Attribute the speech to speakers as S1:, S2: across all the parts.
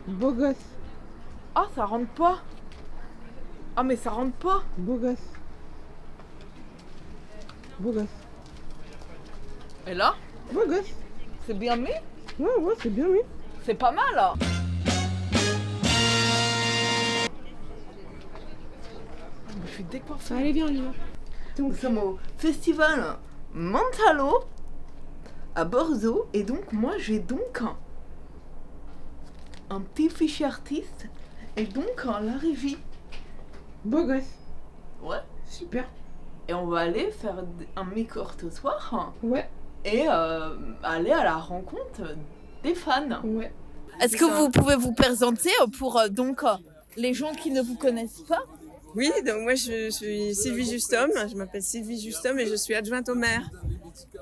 S1: Beau gosse.
S2: Ah, ça rentre pas. Ah, mais ça rentre pas.
S1: Beau gosse. Beau gosse.
S2: Et là,
S1: Beau gosse.
S2: c'est bien mis.
S1: Ouais, c'est bien, oui.
S2: C'est pas mal, là. Je suis décoiffée.
S1: Allez, viens, on y va.
S2: Nous sommes au festival Mantalo à Bordeaux. Et donc, moi, j'ai donc un petit fichier artiste. Et donc, la régie.
S1: Beau gosse.
S2: Ouais.
S1: Super.
S2: Et on va aller faire un make-up ce soir.
S1: Ouais,
S2: Et aller à la rencontre des fans.
S1: ouais.
S2: Est-ce que vous pouvez vous présenter pour les gens qui ne vous connaissent pas?
S3: Oui, donc moi je suis Sylvie Justom, je m'appelle Sylvie Justom et je suis adjointe au maire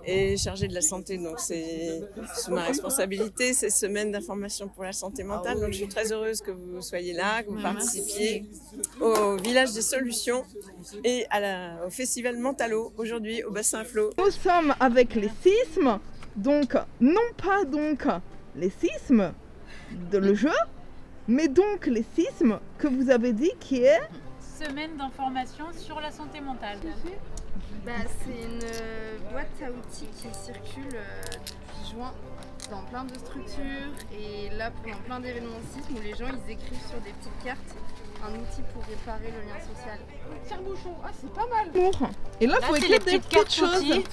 S3: et chargée de la santé. Donc c'est sous ma responsabilité ces semaines d'information pour la santé mentale. Donc je suis très heureuse que vous soyez là, que vous participiez au village des solutions et au festival Mantalo aujourd'hui au bassin Flot.
S2: Nous sommes avec les sismes, donc non pas donc les sismes de le jeu, mais donc les sismes que vous avez dit qui est
S4: Semaine d'information sur la santé mentale.
S5: C'est une boîte à outils qui circule depuis juin dans plein de structures et là pendant plein d'événements sismes où les gens ils écrivent sur des petites cartes un outil pour réparer le lien social.
S1: Tire-bouchon, ah c'est pas mal.
S2: Et là, faut
S4: c'est
S2: écrire
S4: les
S2: des
S4: petites cartes
S2: petites choses.
S4: outils.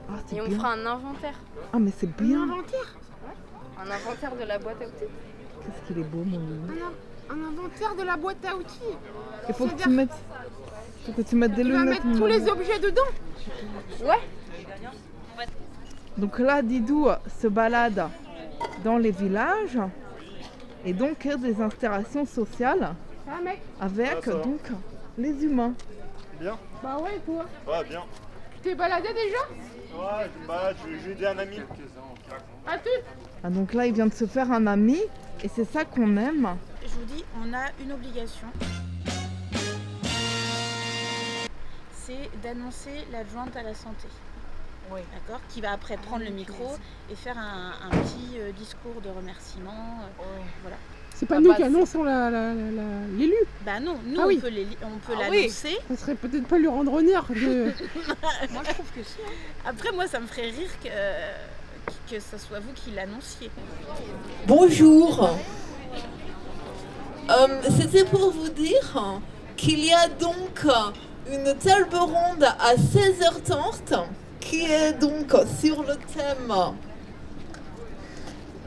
S2: Ah, c'est
S5: Et on
S2: bien.
S5: fera un inventaire.
S2: Ah, mais c'est bien.
S5: Un inventaire de la boîte à outils.
S2: Qu'est-ce qu'il est beau, mon Louis.
S1: Un inventaire de la boîte à outils.
S2: Il faut que tu mettes. Faut que tu mettes des
S1: Tu vas
S2: lunettes.
S1: mettre
S2: mon
S1: tous les
S2: Louis.
S1: objets dedans.
S2: Donc là, Didou se balade dans les villages et donc crée des installations sociales
S1: Ah mec.
S2: avec
S6: ça va.
S2: donc les humains.
S6: Bien.
S1: Bah ouais, toi.
S6: Ouais, bien.
S1: Tu t'es baladé déjà?
S6: Ouais, je me balade, j'ai aidé un ami.
S1: À tout.
S2: Ah, donc là, il vient de se faire un ami et c'est ça qu'on aime.
S7: Je vous dis, on a une obligation. C'est d'annoncer l'adjointe à la santé.
S2: Oui.
S7: D'accord. Qui va après prendre le micro et faire un petit discours de remerciement. Voilà.
S1: C'est pas
S2: Ah
S1: nous
S2: bah,
S1: qui
S2: c'est-
S1: annonçons l'élu.
S7: Bah non, nous
S1: Ah oui.
S7: on peut
S2: Ah oui.
S7: l'annoncer.
S1: Ça serait peut-être pas lui rendre honneur de...
S7: Moi je trouve que si. Après moi ça me ferait rire que ce soit vous qui l'annonciez.
S2: Bonjour. C'était pour vous dire qu'il y a donc une table ronde à 16h30 qui est donc sur le thème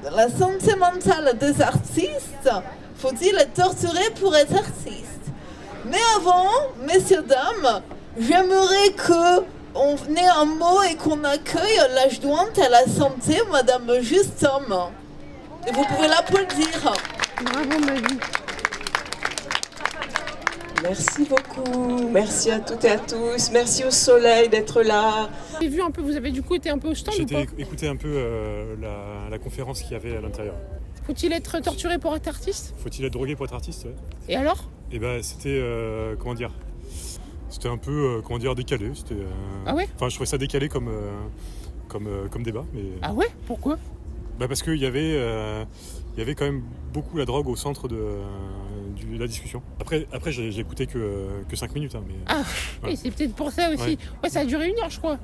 S2: de la santé mentale des artistes. Faut-il être torturé pour être artiste? Mais avant, messieurs, dames, j'aimerais que on ait un mot et qu'on accueille l'adjointe à la santé, Madame Justom. Et vous pouvez l'applaudir.
S1: Bravo ma vie.
S3: Merci beaucoup, merci à toutes et à tous, merci au soleil d'être là.
S1: J'ai vu un peu, vous avez du coup été un peu au stand ou
S8: J'ai
S1: pas?
S8: écouté un peu la conférence qu'il y avait à l'intérieur.
S1: Faut-il être torturé pour être artiste?
S8: Faut-il être drogué pour être artiste? Ouais.
S1: Et alors?
S8: Et ben c'était comment dire? C'était un peu comment dire décalé. C'était.
S1: Ah ouais?
S8: Enfin, je trouvais ça décalé comme débat, mais.
S1: Ah ouais? Pourquoi?
S8: Bah parce qu'il y avait quand même beaucoup la drogue au centre de la discussion. Après j'ai écouté que 5 minutes, hein, mais.
S1: Ah,
S8: Ouais.
S1: et c'est peut-être pour ça aussi.
S8: Ouais.
S1: Ouais, ça a duré 1 heure, je crois.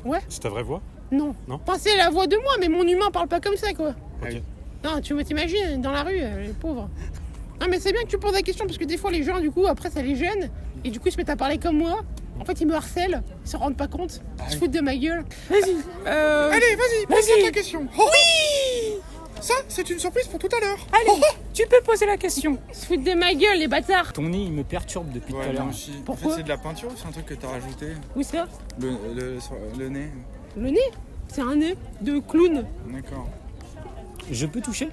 S1: Ouais?
S8: C'est ta vraie voix?
S1: Non.
S8: Non.
S1: Enfin, c'est la voix de moi, mais mon humain parle pas comme ça, quoi.
S8: Ok.
S1: Non, tu t'imagines, dans la rue, les pauvres. Non, mais c'est bien que tu poses la question, parce que des fois, les gens, du coup, après, ça les gêne. Et du coup, ils se mettent à parler comme moi. En fait, ils me harcèlent, ils se rendent pas compte. Ils se foutent de ma gueule. Vas-y.
S9: Allez, vas-y, pose ta question. Oui. Ça, c'est une surprise pour tout à l'heure.
S4: Allez, tu peux poser la question.
S1: Ils se foutent de ma gueule, les bâtards.
S10: Ton nez, il me perturbe depuis tout à l'heure.
S1: Pourquoi?
S9: C'est de la peinture ou c'est un truc que t'as rajouté?
S1: Où ça?
S9: Le nez.
S1: Le nez? C'est un nez de clown.
S9: D'accord.
S10: Je peux toucher?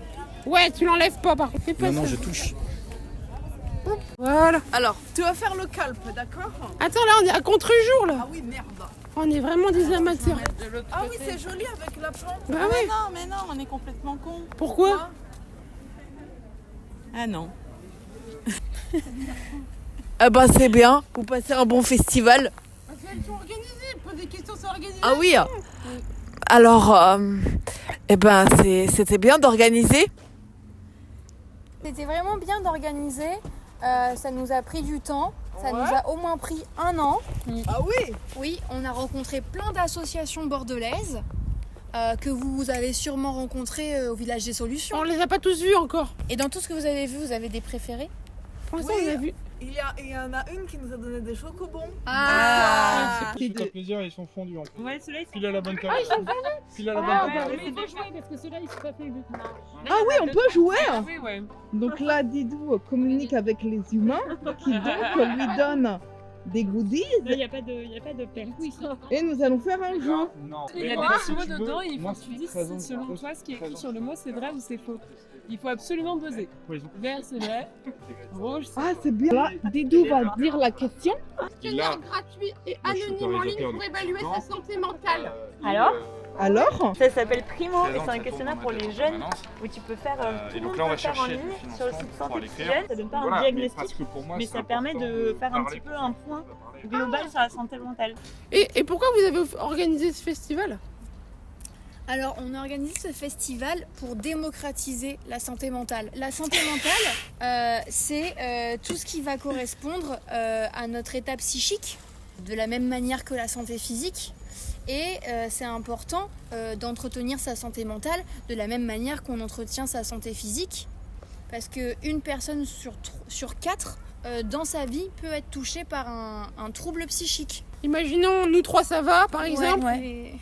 S1: Ouais, tu l'enlèves pas, par contre. Fais pas
S10: Non,
S1: ça.
S10: je touche.
S1: Voilà.
S2: Alors, tu vas faire le calpe, d'accord?
S1: Attends, là, on est à contre-jour, là.
S2: Ah oui, merde.
S1: On est vraiment des amateurs.
S2: Ah oui, c'est joli avec la plante.
S1: Bah ouais.
S7: Mais non, on est complètement cons.
S1: Pourquoi?
S7: Ah non.
S2: Eh ben, c'est bien. Vous passez un bon festival.
S1: C'est tout organisé. Pose des questions sur l'organisation.
S2: Ah oui. Alors, eh ben, c'était bien d'organiser.
S11: C'était vraiment bien d'organiser. Ça nous a pris du temps. Ça nous a au moins pris 1 an.
S2: Ah oui?
S11: Oui, on a rencontré plein d'associations bordelaises que vous avez sûrement rencontrées au Village des Solutions.
S1: On les a pas tous vus encore.
S11: Et dans tout ce que vous avez vu, vous avez des préférés?
S1: Pour l'instant, on a vu.
S2: Il y en a une qui nous a donné des chocobons.
S9: C'est pas plaisir, ils sont fondus en plus.
S7: Ouais, ceux-là, ils
S9: Pile à la bonne carte.
S1: Ah, ils sont fondus.
S9: Pile à la bonne carte.
S1: Mais c'est jouer parce que ceux-là, ils sont pas faits.
S2: Ah oui, on peut jouer.
S7: Oui, ouais.
S2: Donc là, Didou communique avec les humains qui donc lui donnent des goodies
S7: Il n'y a pas de perte.
S2: et nous allons faire un jeu.
S9: Non.
S7: Il y a des petits mots dedans et il faut que tu dises si selon toi ce qui est écrit sur le mot c'est vrai ou c'est faux. Il faut absolument buzzer. Vert c'est vrai, rouge c'est
S2: Ah, c'est bien. Là, Didou va dire la question.
S1: Questionnaire gratuit et anonyme en ligne pour évaluer sa santé mentale.
S2: Alors,
S12: Ça s'appelle Primo et c'est un questionnaire pour les jeunes où tu peux faire
S6: Et
S12: tout
S6: donc
S12: le
S6: là, on
S12: monde
S6: va
S12: peut faire en
S6: chercher
S12: ligne
S6: du
S12: sur le
S6: financement
S12: site
S6: pour
S12: Santé
S6: l'écrire.
S12: Citoyenne. Ça donne pas un
S6: Voilà, mais
S12: diagnostic,
S6: parce que pour moi,
S12: mais
S6: c'est
S12: ça permet
S6: important
S12: de faire un
S6: parler.
S12: petit peu un point global sur la santé mentale.
S1: Et pourquoi vous avez organisé ce festival?
S11: Alors, on a organisé ce festival pour démocratiser la santé mentale. La santé mentale, c'est tout ce qui va correspondre à notre état psychique, de la même manière que la santé physique. Et c'est important d'entretenir sa santé mentale de la même manière qu'on entretient sa santé physique. Parce qu'une personne sur 4 dans sa vie peut être touchée par un trouble psychique.
S1: Imaginons, nous 3 ça va, par exemple.
S11: Ouais.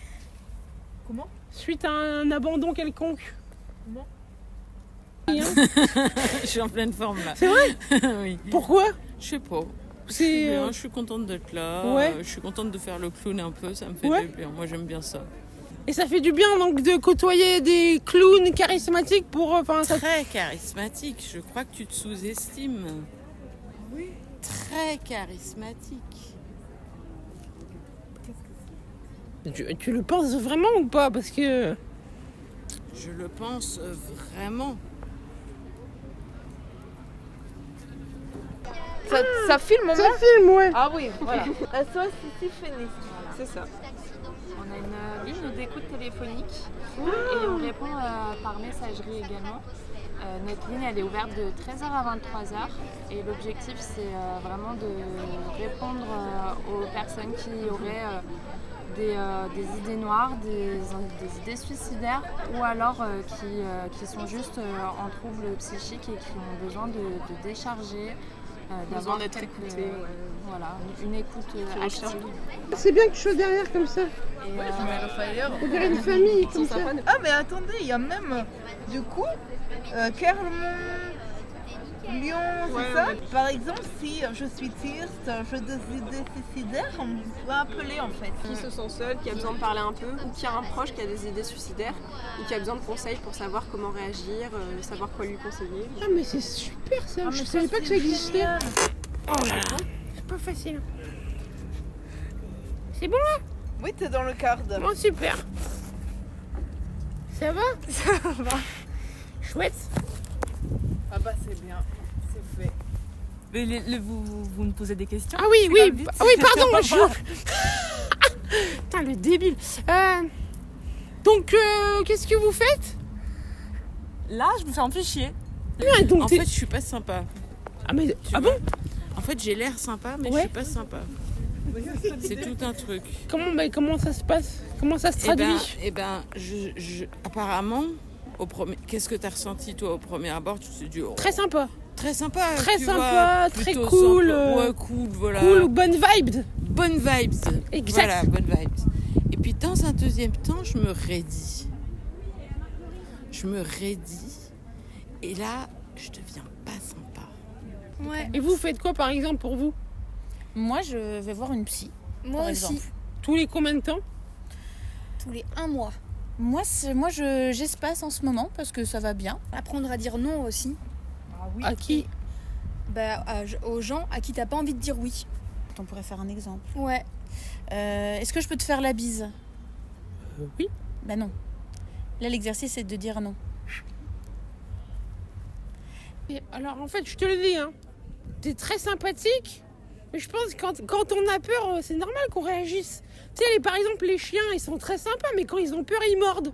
S2: comment?
S1: Suite à un abandon quelconque.
S3: Je suis en pleine forme là.
S1: C'est vrai?
S3: Oui.
S1: Pourquoi?
S3: Je sais pas.
S1: C'est
S3: Je suis contente d'être là.
S1: Ouais.
S3: Je suis contente de faire le clown un peu. Ça me fait
S1: Ouais.
S3: du bien. Moi j'aime bien ça.
S1: Et ça fait du bien donc de côtoyer des clowns charismatiques pour... Enfin, ça...
S3: Très charismatique. Je crois que tu te sous-estimes. Oui. Très charismatique.
S1: Tu le penses vraiment ou pas? Parce que...
S3: Je le pense vraiment.
S2: Ça filme même?
S1: Ça filme, ouais.
S2: Ah oui, voilà. SOS ici Phoenix.
S7: C'est ça.
S5: On a une ligne d'écoute téléphonique et on répond par messagerie également. Notre ligne elle est ouverte de 13h à 23h et l'objectif c'est vraiment de répondre aux personnes qui auraient des idées noires, des idées suicidaires ou alors qui sont juste en trouble psychique et qui ont besoin de décharger. D'avoir
S7: d'être écouté.
S5: Voilà, une écoute active.
S1: C'est bien que tu sois derrière comme ça. On dirait une famille comme ça.
S2: Ah mais attendez, il y a même du coup Clermont, Lyon, c'est ça? Par exemple, si je suis triste, je des idées suicidaires, on peut appeler en fait.
S7: Qui se sent seul, qui a besoin de parler un peu, ou qui a un proche qui a des idées suicidaires, ou qui a besoin de conseils pour savoir comment réagir, savoir quoi lui conseiller.
S1: Ah mais c'est super ça, je savais pas que ça existait. Oh là là, c'est pas facile. C'est bon là?
S2: Oui, t'es dans le quart.
S1: Bon, super. Ça va? Ça va. Chouette.
S2: Ah bah c'est bien, c'est fait.
S12: Mais vous me posez des questions?
S1: Ah oui, oui, ah oui, pardon. Putain, le débile. Donc, qu'est-ce que vous faites?
S12: Là, je me fais un peu chier.
S1: Donc,
S3: En fait, je suis pas sympa.
S1: Ah mais
S3: Tu
S1: ah
S3: vois.
S1: bon?
S3: En fait, j'ai l'air sympa, mais
S1: Ouais.
S3: je suis pas sympa. C'est tout un truc.
S1: Comment ça se passe? Comment ça se traduit?
S3: Apparemment, qu'est-ce que tu as ressenti toi au premier abord? Tu t'es dit
S1: Très sympa.
S3: Très sympa.
S1: Très
S3: tu
S1: sympa,
S3: vois,
S1: très
S3: plutôt
S1: cool.
S3: simple. Ouais, cool, voilà.
S1: Cool ou bonne vibe.
S3: Bonne vibes.
S1: Exact.
S3: Voilà, bonne vibes. Et puis dans un deuxième temps, je me raidis. Et là, je deviens pas sympa.
S11: Ouais.
S1: Et vous faites quoi par exemple pour vous?
S7: Moi, je vais voir une psy.
S11: Moi
S7: par
S11: aussi.
S7: exemple.
S1: Tous les combien de temps?
S11: Tous les 1 mois.
S7: Moi, j'espace en ce moment parce que ça va bien.
S11: Apprendre à dire non aussi.
S2: Ah oui.
S1: À qui?
S11: Aux gens à qui t'as pas envie de dire oui.
S7: On pourrait faire un exemple.
S11: Ouais.
S7: Est-ce que je peux te faire la bise?
S1: Oui.
S7: Bah non. Là, l'exercice, c'est de dire non.
S1: Et alors en fait, je te le dis, hein, t'es très sympathique, mais je pense que quand on a peur, c'est normal qu'on réagisse. Tu sais, par exemple, les chiens, ils sont très sympas, mais quand ils ont peur, ils mordent.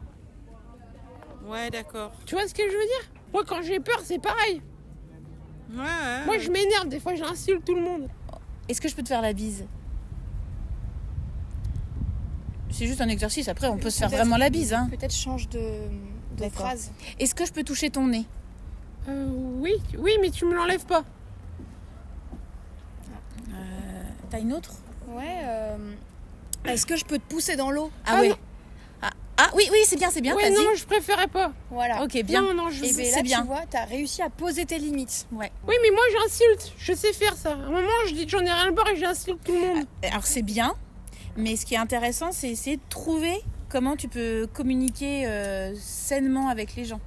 S3: Ouais, d'accord.
S1: Tu vois ce que je veux dire? Moi, quand j'ai peur, c'est pareil. Moi, je m'énerve, des fois, j'insulte tout le monde.
S13: Est-ce que je peux te faire la bise? C'est juste un exercice, après on peut se faire vraiment la bise. Hein.
S11: Peut-être change de phrase.
S13: Est-ce que je peux toucher ton nez?
S1: Oui, mais tu me l'enlèves pas.
S13: T'as une autre?
S11: Ouais, est-ce que je peux te pousser dans l'eau?
S13: Ah ouais. Oui, c'est bien,
S1: Ouais,
S13: vas-y.
S1: non, je préférais pas.
S11: Voilà.
S13: Ok, bien.
S1: Non,
S11: C'est bien. Tu vois, t'as réussi à poser tes limites.
S13: Ouais.
S1: Oui, mais moi, j'insulte. Je sais faire ça. À un moment, je dis que j'en ai rien à barre et j'insulte tout le monde.
S13: Alors c'est bien, mais ce qui est intéressant, c'est essayer de trouver comment tu peux communiquer sainement avec les gens.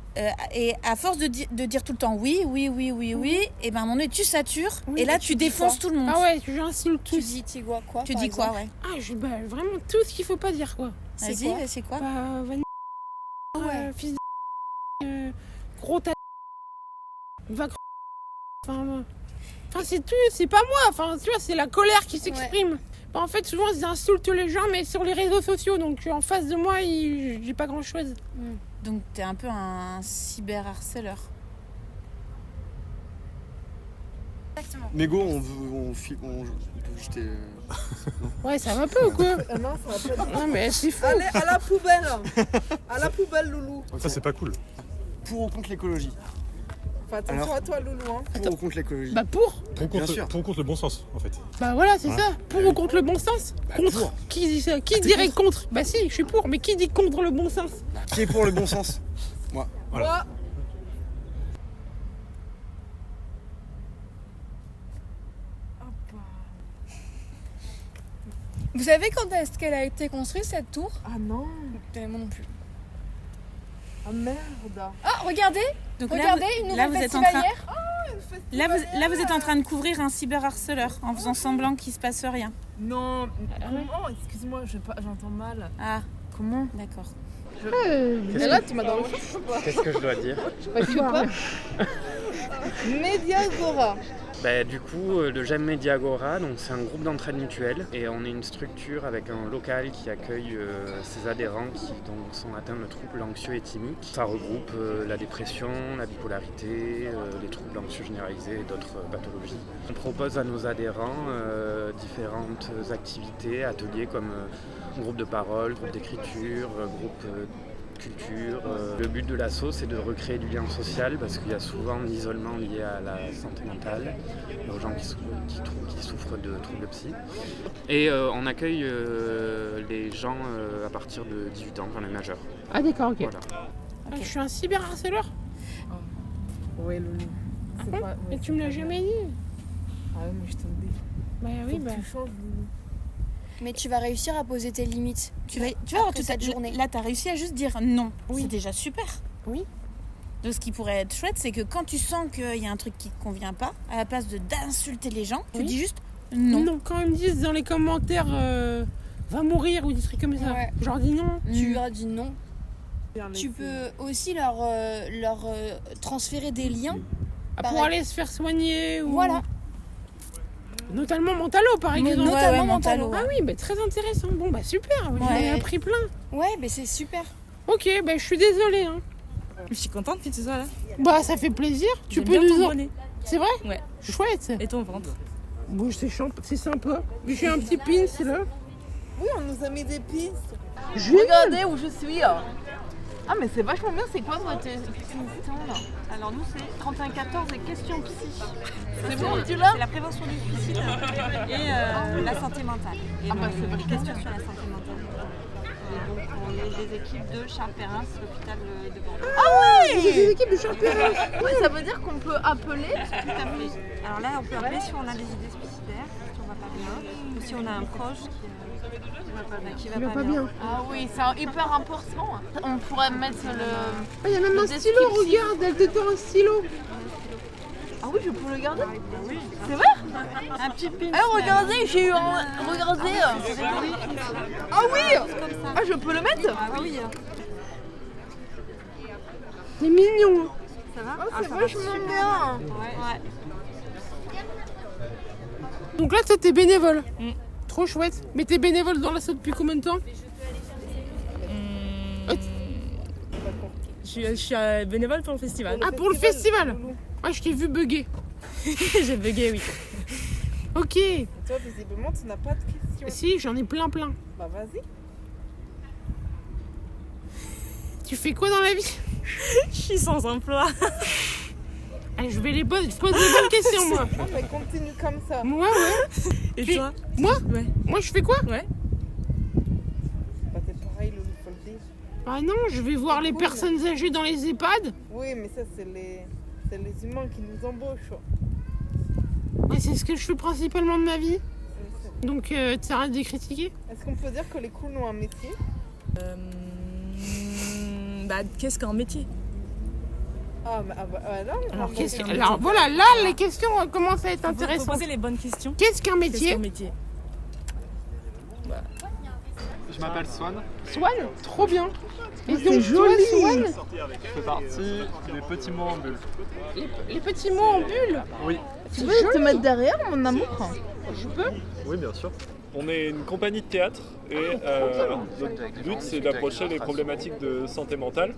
S13: Et à force de dire tout le temps oui, et ben à un moment donné tu satures et là tu défonces tout le monde.
S1: Ah ouais, j'insulte tous.
S11: Tu dis quoi?
S13: Tu dis quoi, ouais.
S1: Ah, vraiment tout ce qu'il faut pas dire, quoi.
S13: Vas-y, c'est quoi?
S1: Fils de... gros ta... va... Enfin, c'est tout, c'est pas moi. Enfin, tu vois, c'est la colère qui s'exprime. Bah, en fait, souvent, ils insultent les gens, mais sur les réseaux sociaux. Donc, en face de moi, j'ai pas grand-chose.
S13: Donc, t'es un peu un cyberharceleur.
S11: Exactement.
S14: Mégo, on peut jeter...
S1: Ouais, ça va pas ou quoi?
S2: Non, ça va pas.
S1: Non, mais c'est fou.
S2: Allez, à la poubelle. À la poubelle, Loulou.
S8: Ça, c'est pas cool.
S14: Pour ou contre l'écologie?
S2: Fais attention à toi, Loulou. Hein.
S14: Pour ou contre l'écologie?
S1: Bah pour.
S8: Pour contre le bon sens, en fait.
S1: Bah voilà, c'est ça. Pour ou contre le bon sens? Contre.
S14: Pour.
S1: Qui dit ça? Qui dirait contre? Bah si, je suis pour. Mais qui dit contre le bon sens?
S14: Qui est pour le bon sens? Moi.
S8: Voilà.
S2: Moi.
S11: Vous savez quand est-ce qu'elle a été construite cette tour?
S2: Ah non.
S11: Moi non plus.
S2: Ah merde.
S11: Ah regardez.
S13: Donc
S11: regardez, une nouvelle festivalière.
S13: Là vous êtes en train de couvrir un cyberharceleur en faisant semblant qu'il se passe rien.
S2: Non, comment? Excuse-moi, j'entends mal.
S13: Ah,
S2: comment?
S13: D'accord.
S2: Et là, tu m'as dans le chou ou pas?
S10: Qu'est-ce que je dois dire?
S2: Je sais pas. Mediagora.
S10: Du coup, le GEM Mediagora, donc c'est un groupe d'entraide mutuelle et on est une structure avec un local qui accueille ses adhérents qui donc, sont atteints de troubles anxieux et thymiques. Ça regroupe la dépression, la bipolarité, les troubles anxieux généralisés et d'autres pathologies. On propose à nos adhérents différentes activités, ateliers comme groupe de parole, groupe d'écriture, groupe culture. Le but de l'asso, c'est de recréer du lien social parce qu'il y a souvent de l'isolement lié à la santé mentale, aux gens qui souffrent de troubles psy. Et on accueille les gens à partir de 18 ans, enfin les majeurs.
S1: Ah d'accord, ok.
S10: Voilà.
S1: Ah, je suis un cyberharceleur?
S2: Ouais, Loulou.
S1: Ah bon? Mais tu me l'as jamais dit?
S2: Ah ouais, moi je t'en dis.
S1: Bah oui,
S2: Faut que tu changes, Loulou.
S11: Mais tu vas réussir à poser tes limites.
S13: Tu vas voir toute cette journée. Là, tu as réussi à juste dire non.
S1: Oui.
S13: C'est déjà super.
S1: Oui.
S13: Donc, ce qui pourrait être chouette, c'est que quand tu sens qu'il y a un truc qui te convient pas, à la place d'insulter les gens, tu dis juste non.
S1: Non, quand ils me disent dans les commentaires va mourir ou des trucs comme ça,
S11: Ouais.
S1: je leur dis non.
S11: Tu leur dis non. Tu peux aussi leur transférer des liens.
S1: Pour aller se faire soigner ou...
S11: Voilà.
S1: Notamment Mentalo, par exemple.
S11: Notamment Mentalo.
S1: Ah oui, bah, très intéressant. Bon, bah super, j'en ai appris plein.
S11: Ouais, mais c'est super.
S1: Ok, bah je suis désolée. Hein.
S15: Je suis contente que tu sois là.
S1: Bah ça fait plaisir. Tu
S15: J'aime
S1: peux
S15: bien
S1: nous
S15: ton
S1: en...
S15: bonnet.
S1: C'est vrai?
S15: Ouais.
S1: Chouette.
S15: Et ton ventre?
S1: Bon, c'est sympa. J'ai un petit pin, c'est là.
S2: Oui, on nous a mis des pistes.
S1: Génial.
S2: Regardez où je suis. Ah mais c'est vachement bien, c'est quoi votre question là?
S12: Alors nous c'est 3114 et questions psy.
S2: C'est bon, tu l'as?
S12: C'est la prévention du suicide et la santé mentale. Et
S2: Ah bah c'est
S12: les
S2: vachement
S12: questions sur la santé mentale. Et donc on est des équipes de Charles-Perrin, l'hôpital de Bordeaux.
S2: Ah oui!
S1: J'ai des équipes de Charles-Perrin.
S2: Oui, ça veut dire qu'on peut appeler?
S12: Tout à fait. Alors là on peut appeler si on a des idées suicidaires, si on va pas bien, ou si on a un proche qui va pas bien.
S2: Ah oui, c'est hyper important. On pourrait mettre le...
S1: Ah, il y a même un stylo, regarde, elle te tend un stylo.
S2: Ah oui, je peux le garder?
S12: Oui.
S2: C'est vrai?
S12: Un petit pin.
S2: Eh, regardez, j'ai eu un... Regardez. Ah oui! Ah, je peux le mettre?
S12: Ah oui.
S1: C'est mignon.
S12: Ça va?
S2: Ah, c'est vachement bien.
S12: Ouais.
S1: Donc là, t'es bénévole. Trop chouette. Mais t'es bénévole dans l'asso depuis combien de temps?
S15: Je suis bénévole pour le festival.
S1: Ah, pour le festival? Ah, je t'ai vu bugger.
S15: J'ai bugué, oui.
S1: Ok.
S16: Et toi, visiblement, tu n'as pas de questions.
S1: Si, j'en ai plein.
S16: Bah vas-y.
S1: Tu fais quoi dans la vie?
S15: Je suis sans emploi.
S1: Allez, je pose des bonnes questions, moi.
S16: Ah, mais continue comme ça.
S1: Moi, ouais.
S15: Et toi?
S1: Moi?
S15: Ouais.
S1: Moi, je fais quoi?
S15: Ouais.
S16: Bah t'es pareil, Lolo, faut le dire.
S1: Ah non, je vais voir les personnes âgées dans les EHPAD.
S16: Oui, mais ça, c'est les humains qui nous embauchent.
S1: Ouais, c'est ce que je fais principalement de ma vie. Donc, t'arrêtes de les critiquer.
S16: Est-ce qu'on peut dire que les clowns ont un métier?
S15: Bah, qu'est-ce qu'un métier?
S1: Alors voilà, là, les questions commencent à être intéressantes.
S15: Faut poser les bonnes questions.
S1: Qu'est-ce qu'un métier?
S17: Je m'appelle Swan.
S1: Swan? Trop bien. Et
S16: c'est
S1: donc,
S16: joli.
S1: toi, Swan,
S17: Je fais partie des petits mots en bulle.
S1: les petits mots en bulle.
S17: Oui.
S16: Tu veux te mettre derrière, mon amour?
S1: Je peux?
S17: Oui, bien sûr. On est une compagnie de théâtre et notre but c'est d'approcher les problématiques de santé mentale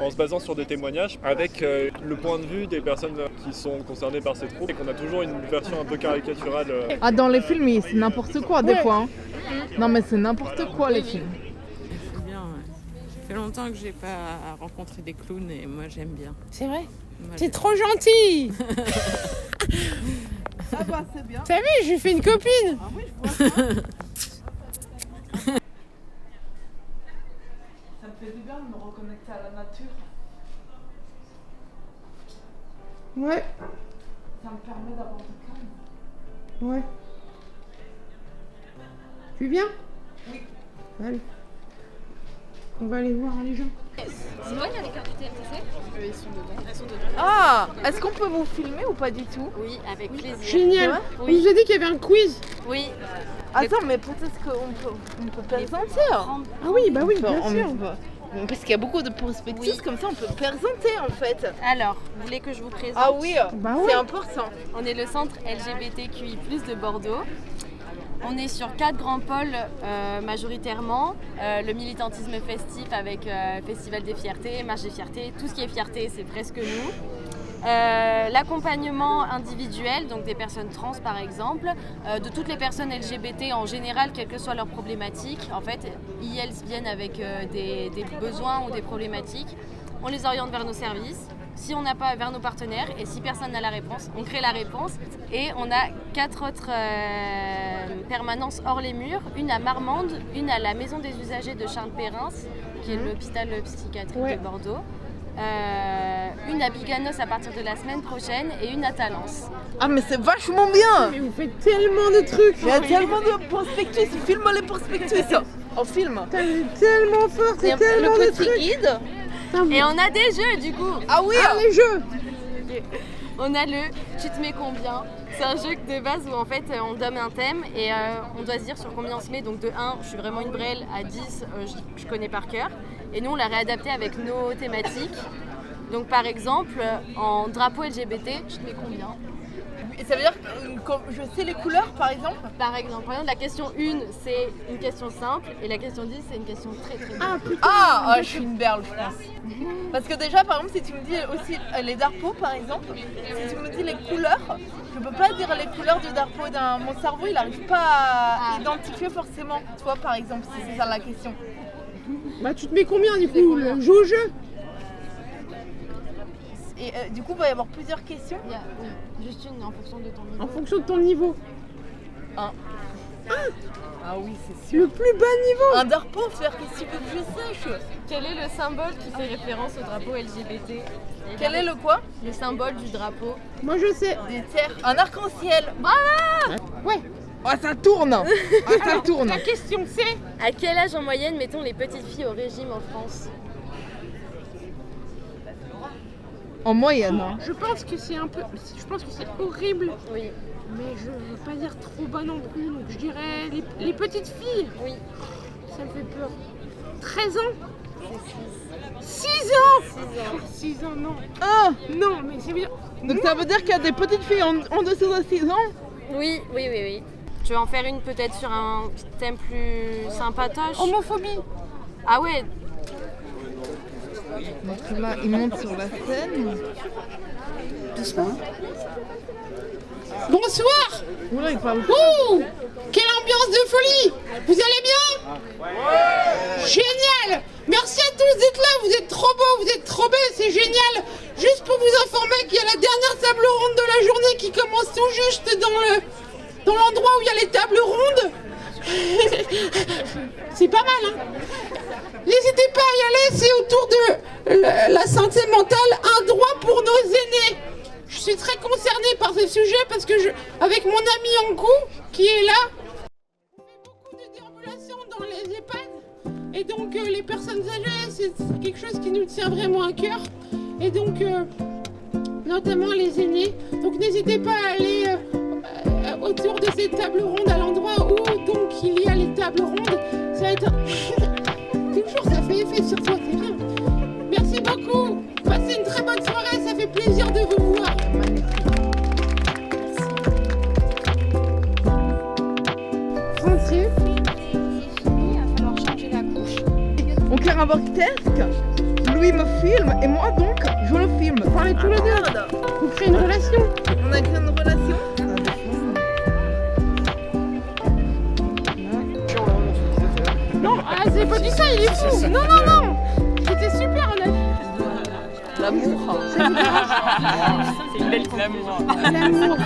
S17: en se basant sur des témoignages avec le point de vue des personnes qui sont concernées par ces troubles et qu'on a toujours une version un peu caricaturale.
S16: Ah, dans les films, c'est n'importe quoi des fois. Hein. Non, mais c'est n'importe quoi les films.
S18: C'est bien, ouais. Ça fait longtemps que j'ai pas rencontré des clowns et moi j'aime bien.
S1: C'est vrai?
S18: Moi,
S1: T'es trop gentil.
S16: Ah bah c'est bien.
S1: T'as vu, j'ai fait une copine.
S16: Ah oui, je vois ça. Ça me fait du bien de me reconnecter à la nature.
S1: Ouais.
S16: Ça me permet d'avoir du calme.
S1: Ouais. Tu viens?
S16: Oui.
S1: Allez. On va aller voir les gens.
S11: C'est moi qui ai les cartes du TMTC? Ils sont dedans. Elles sont dedans.
S16: Ah, est-ce qu'on peut vous filmer ou pas du tout?
S11: Oui, avec plaisir.
S1: Génial. On
S11: Oui.
S1: nous a dit qu'il y avait un quiz.
S11: Oui.
S16: Attends, mais peut-être qu'on peut présenter.
S1: Ah oui, bah oui, bien sûr.
S16: Parce qu'il y a beaucoup de perspectives, comme ça on peut présenter en fait.
S11: Alors, vous voulez que je vous présente?
S16: Ah oui,
S1: Bah
S16: c'est important.
S11: On est le centre LGBTQI+, de Bordeaux. On est sur 4 grands pôles majoritairement. Le militantisme festif avec Festival des Fiertés, Marche des Fiertés, tout ce qui est fierté, c'est presque nous. L'accompagnement individuel, donc des personnes trans par exemple, de toutes les personnes LGBT en général, quelles que soient leurs problématiques. En fait, elles viennent avec des besoins ou des problématiques. On les oriente vers nos services. Si on n'a pas, vers nos partenaires, et si personne n'a la réponse, on crée la réponse. Et on a 4 autres permanences hors les murs, une à Marmande, une à la Maison des Usagers de Charles-Périns, qui est l'hôpital psychiatrique de Bordeaux, une à Biganos à partir de la semaine prochaine et une à Talence.
S16: Ah mais c'est vachement bien.
S1: Mais vous faites tellement de trucs.
S16: Il y a tellement de prospectus, filme les prospectus. On filme.
S1: T'es tellement fort, c'est tellement de trucs.
S16: Guide.
S11: Et on a des jeux du coup.
S16: Ah oui,
S1: les jeux.
S11: On a le Tu te mets combien? C'est un jeu de base où en fait on donne un thème et on doit se dire sur combien on se met. Donc de 1, je suis vraiment une brêle, à 10, je connais par cœur. Et nous on l'a réadapté avec nos thématiques. Donc par exemple, en drapeau LGBT, je te mets combien?
S16: Et ça veut dire que je sais les couleurs par exemple?
S11: Par exemple, la question 1 c'est une question simple et la question 10 c'est une question très très
S1: dure.
S16: Ah, je suis une berle je pense. Parce que déjà par exemple si tu me dis aussi les darpos par exemple, si tu me dis les couleurs, je peux pas dire les couleurs du darpo, mon cerveau il n'arrive pas à identifier forcément, tu vois par exemple si c'est ça la question.
S1: Bah tu te mets combien du coup? Joue au jeu.
S16: Et du coup il va y avoir plusieurs questions.
S11: Juste une en fonction de ton niveau.
S1: En fonction de ton niveau.
S16: Ah oui, c'est sûr.
S1: Le plus bas niveau.
S16: Un darpo, faire qu'est-ce que je sache.
S11: Quel est le symbole qui fait référence au drapeau LGBT?
S16: Quel est le quoi?
S11: Le symbole du drapeau.
S1: Moi je sais.
S16: Des terres. Un arc-en-ciel.
S11: Bravo!
S1: Ouais.
S16: Ah ça tourne. Ça tourne.
S1: La question c'est
S11: à quel âge en moyenne mettons les petites filles au régime en France?
S16: En moyenne. Hein.
S1: Je pense que c'est un peu. Je pense que c'est horrible.
S11: Oui.
S1: Mais je veux pas dire trop bas non plus. Donc je dirais les petites filles.
S11: Oui.
S1: Ça me fait peur. 13 ans. 6 ans. 6 ans, non.
S16: Ah
S1: non, mais c'est bien.
S16: Donc ça veut dire qu'il y a des petites filles en dessous de 6 ans?
S11: Oui. Tu veux en faire une peut-être sur un thème plus sympatoche?
S1: Homophobie.
S11: Ah ouais.
S16: Donc là, il monte sur la scène.
S19: Doucement.
S1: Bonsoir. Ouh, quelle ambiance de folie. Vous allez bien? Génial. Merci à tous d'être là, vous êtes trop beaux, vous êtes trop belles, c'est génial. Juste pour vous informer qu'il y a la dernière table ronde de la journée qui commence tout juste dans l'endroit où il y a les tables rondes. C'est pas mal, hein. N'hésitez pas à y aller, c'est autour de la santé mentale, un droit pour nos aînés. Je suis très concernée par ce sujet parce que avec mon ami Ankou, qui est là, on fait beaucoup de déambulations dans les EHPAD. Et donc les personnes âgées, c'est quelque chose qui nous tient vraiment à cœur. Et donc, notamment les aînés. Donc n'hésitez pas à aller autour de ces tables rondes, à l'endroit où donc il y a les tables rondes. Ça va être... Toujours ça fait effet sur toi, c'est bien. Merci beaucoup. Passez une très bonne soirée, ça fait plaisir de vous voir. Rentrez.
S11: Il va falloir changer la couche.
S16: On crée un Vortex, lui me filme et moi donc je le filme.
S1: Parlez tous les deux. Vous créez une relation.
S16: On a créé une relation.
S1: Non, c'est pas du ça, il est fou. Non, non, non. C'était super, on a dit.
S16: L'amour.
S1: C'est une belle l'amour.